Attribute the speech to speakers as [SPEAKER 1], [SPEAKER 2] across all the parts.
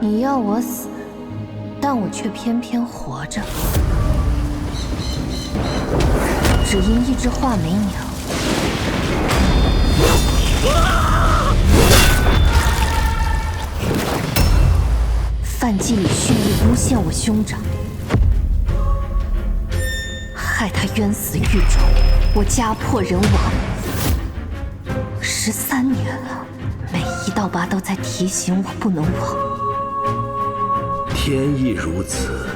[SPEAKER 1] 你要我死，但我却偏偏活着，只因一只画眉鸟。范季礼蓄意诬陷我兄长，害他冤死狱中，我家破人亡。13年了，每一道疤都在提醒我不能忘。
[SPEAKER 2] 天意如此，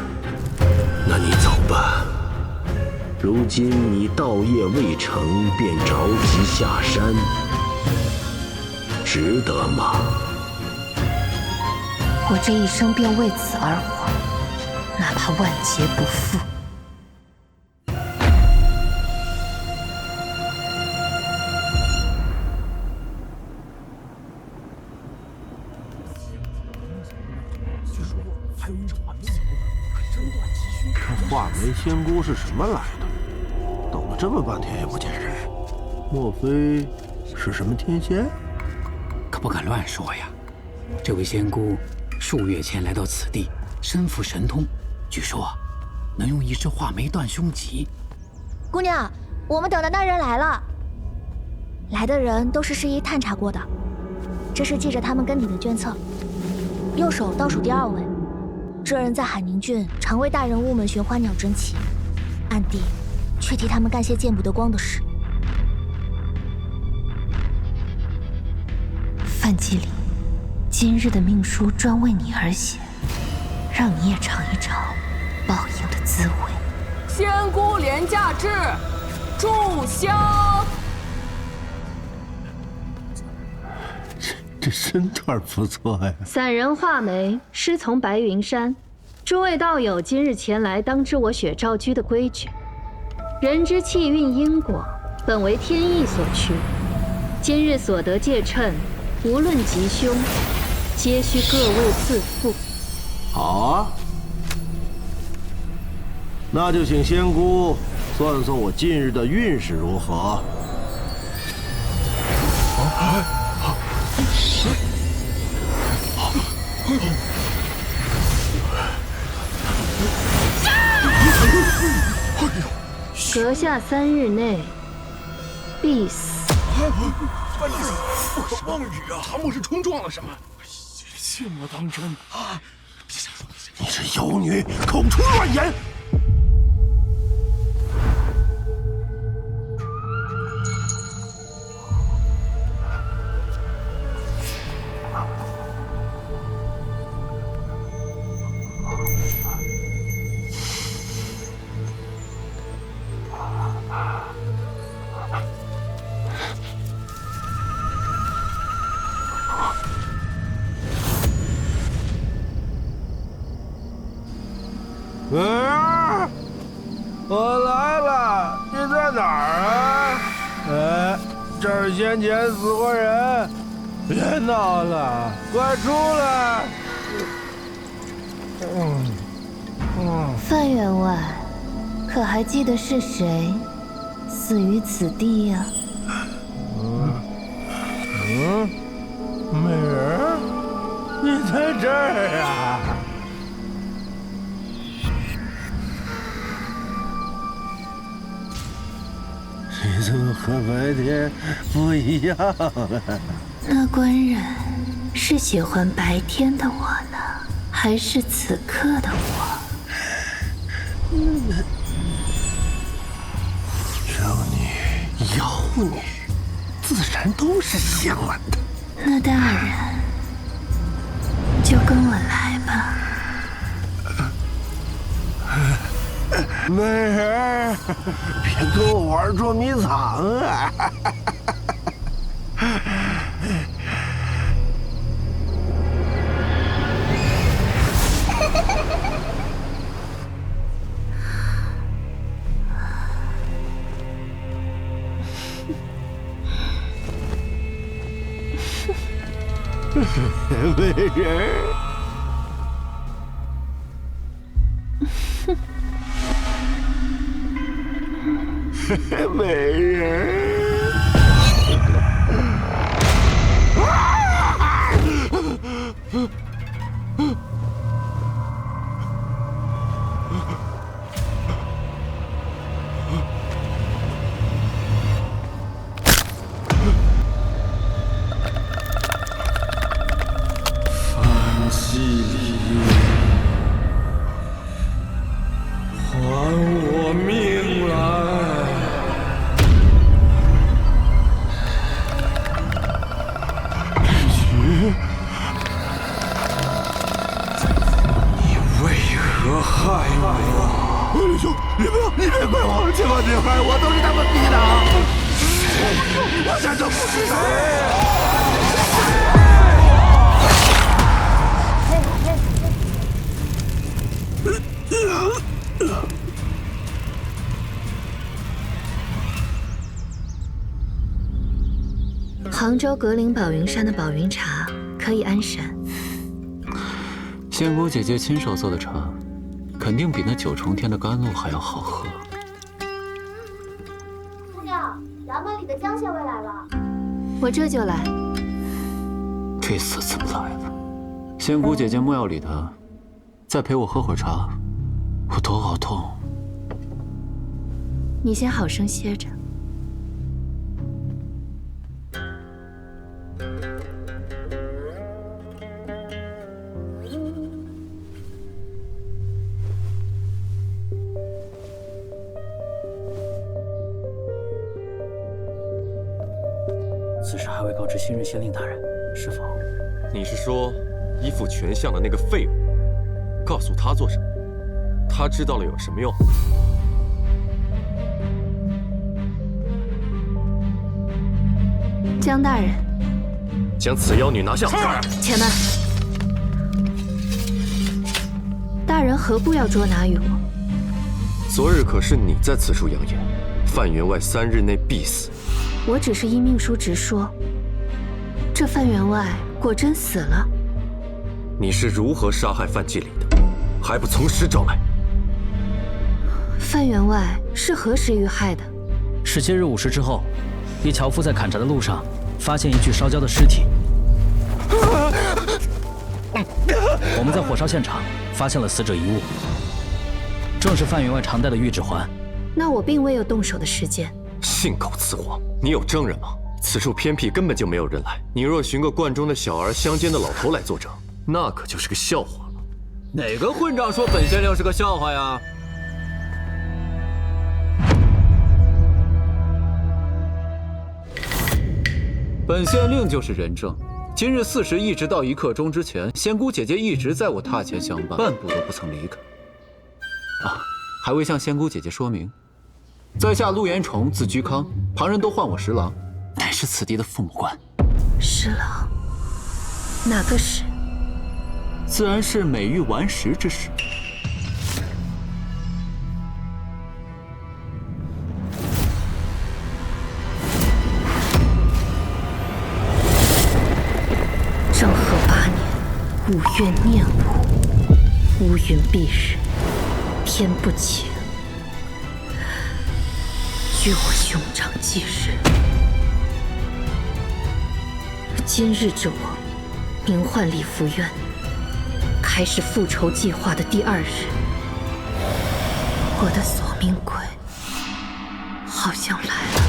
[SPEAKER 2] 那你走吧。如今你道业未成，便着急下山，值得吗？
[SPEAKER 1] 我这一生便为此而活，哪怕万劫不复。
[SPEAKER 3] 这画眉仙姑是什么来的？等了这么半天也不见人，莫非是什么天仙？
[SPEAKER 4] 可不敢乱说呀。这位仙姑数月前来到此地，身负神通，据说能用一只画眉断凶吉。
[SPEAKER 5] 姑娘，我们等的那人来了。来的人都是适宜探查过的，这是记着他们跟你的卷册，右手倒数第2位。这人在海宁郡常为大人物们寻花鸟珍奇，暗地却替他们干些见不得光的事。
[SPEAKER 1] 范季礼，今日的命书专为你而写，让你也尝一尝报应的滋味。
[SPEAKER 6] 仙姑廉价至，炷香。
[SPEAKER 3] 这身段不错呀。
[SPEAKER 7] 散人画眉，师从白云山。诸位道友今日前来，当知我雪照居的规矩。人之气运因果，本为天意所趋。今日所得戒称，无论吉凶，皆需各位自负。
[SPEAKER 3] 好啊，那就请仙姑算算我近日的运势如何。
[SPEAKER 7] 阁下3日内必死。
[SPEAKER 8] 范大人，不可妄语啊！他莫是冲撞了什么？信我当真啊！别瞎说！
[SPEAKER 3] 你这妖女，口出乱言！我来了，你在哪儿啊？这儿先前死过人，别闹了，快出来！
[SPEAKER 1] 范员外，可还记得是谁死于此地呀？
[SPEAKER 3] 美人，你在这儿啊？你怎么和白天不一样啊？
[SPEAKER 1] 那官人是喜欢白天的我呢，还是此刻的我？
[SPEAKER 3] 妖女，自然都是喜欢的。
[SPEAKER 1] 那大人就跟我来吧。
[SPEAKER 3] 美人，别跟我玩捉迷藏啊！美人。美人，机里，还我命来！你为何害我？李兄，你别怪我，千万别害我，都是他们逼的。我真的不是
[SPEAKER 7] 杭州格陵宝云山的宝云茶可以安神。
[SPEAKER 4] 仙姑姐姐亲手做的茶，肯定比那9重天的甘露还要好喝。
[SPEAKER 5] 姑娘，衙门里的江县尉来了。
[SPEAKER 7] 我这就来。
[SPEAKER 4] 这厮怎么来了？仙姑姐姐莫要理他，再陪我喝会儿茶，我头好痛。
[SPEAKER 7] 你先好生歇着。
[SPEAKER 9] 此事还未告知新任县令大人，是否？
[SPEAKER 10] 你是说依附权相的那个废物？告诉他做什么？他知道了有什么用？
[SPEAKER 7] 江大人，
[SPEAKER 10] 将此妖女拿下！
[SPEAKER 7] 且慢，大人何故要捉拿于我？
[SPEAKER 10] 昨日可是你在此处扬言，范员外3日内必死。
[SPEAKER 7] 我只是依命书直说。这范员外果真死了？
[SPEAKER 10] 你是如何杀害范季礼的？还不从实招来？
[SPEAKER 7] 范员外是何时遇害的？
[SPEAKER 9] 是今日午时之后，一樵夫在砍柴的路上发现一具烧焦的尸体。我们在火烧现场发现了死者遗物，正是范员外常戴的玉指环。
[SPEAKER 7] 那我并未有动手的时间。
[SPEAKER 10] 信口雌黄！你有证人吗？此处偏僻，根本就没有人来。你若寻个观中的小儿、乡间的老头来作证，那可就是个笑话了。
[SPEAKER 4] 哪个混账说本县令是个笑话呀？本县令就是人证。今日4时一直到1刻钟之前，仙姑姐姐一直在我榻前相伴，半步都不曾离开。啊，还未向仙姑姐姐说明，在下陆延崇，字居康，旁人都唤我十郎，乃是此地的父母官。
[SPEAKER 7] 十郎？哪个十？
[SPEAKER 4] 自然是美玉顽石之时。
[SPEAKER 7] 正和8年，五月念吾，乌云蔽日，天不晴。据我兄长忌日，今日之我名唤李福渊，开始复仇计划的第2日，我的索命鬼好像来了。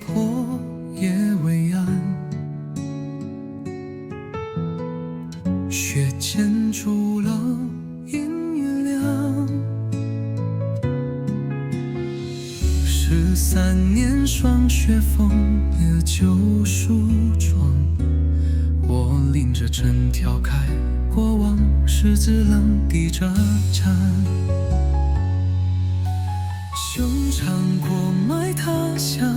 [SPEAKER 11] 破夜未安，血溅出了阴月亮。13年霜雪封了旧书窗，我拎着针挑开过往，十字棱抵着颤。修长过埋他乡，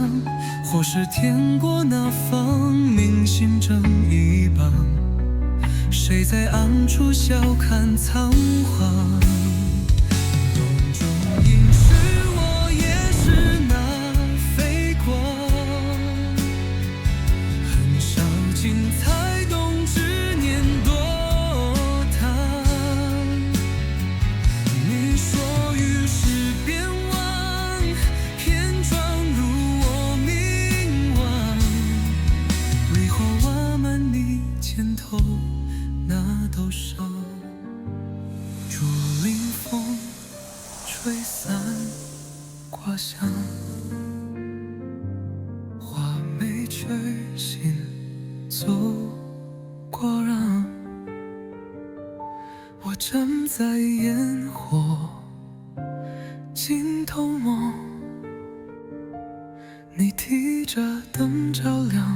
[SPEAKER 11] 或是天过那方，明心正一帮，谁在暗处笑看仓皇？笼中应是我，也是那飞光，很少精彩动，执念多贪。你说与世吹散花香，花没吹醒，走过让我站在烟火尽头梦，你提着灯照亮